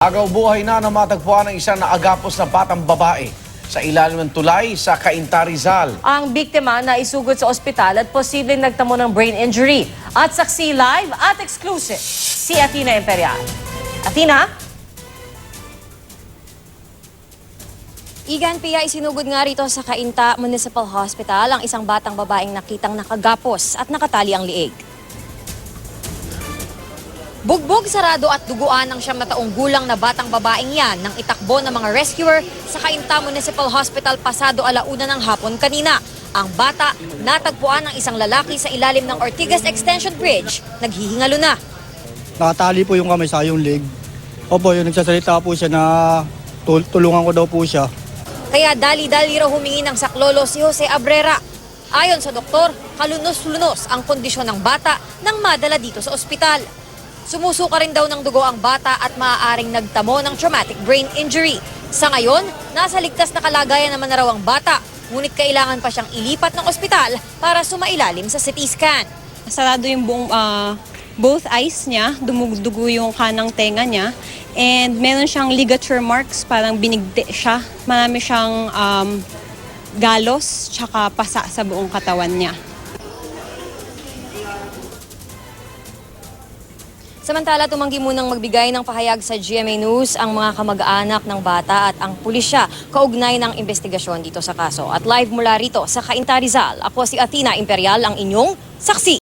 Agaw buhay na matagpuan ng isang naagapos na batang babae sa ilalim ng tulay sa Cainta, Rizal. Ang biktima na isugod sa ospital at posibleng nagtamo ng brain injury. At saksi live at exclusive, si Athena Imperial. Athena? Igan Pia, isinugod nga rito sa Cainta Municipal Hospital ang isang batang babaeng nakitang nakagapos at nakatali ang liig. Bugbog, sarado at duguan ng 9 na taong gulang na batang babaeng yan nang itakbo ng mga rescuer sa Cainta Municipal Hospital pasado 1:00 ng hapon kanina. Ang bata natagpuan ng isang lalaki sa ilalim ng Ortigas Extension Bridge. Naghihingalo na. Nakatali po yung kamay sa yung leg. Opo, yung nagsasalita po siya na tulungan ko daw po siya. Kaya dali-dali raw humingi ng saklolo si Jose Abrera. Ayon sa doktor, kalunos-lunos ang kondisyon ng bata nang madala dito sa ospital. Sumusuka rin daw ng dugo ang bata at maaaring nagtamo ng traumatic brain injury. Sa ngayon, nasa ligtas na kalagayan naman na raw ang bata, ngunit kailangan pa siyang ilipat ng ospital para sumailalim sa CT scan. Sarado yung buong both eyes niya, dumudugo yung kanang tenga niya, and meron siyang ligature marks, parang binigti siya. Marami siyang galos, tsaka pasa sa buong katawan niya. Samantala, tumanggi munang magbigay ng pahayag sa GMA News ang mga kamag-anak ng bata at ang pulisya kaugnay ng investigasyon dito sa kaso. At live mula rito sa Cainta, Rizal, ako si Athena Imperial, ang inyong saksi.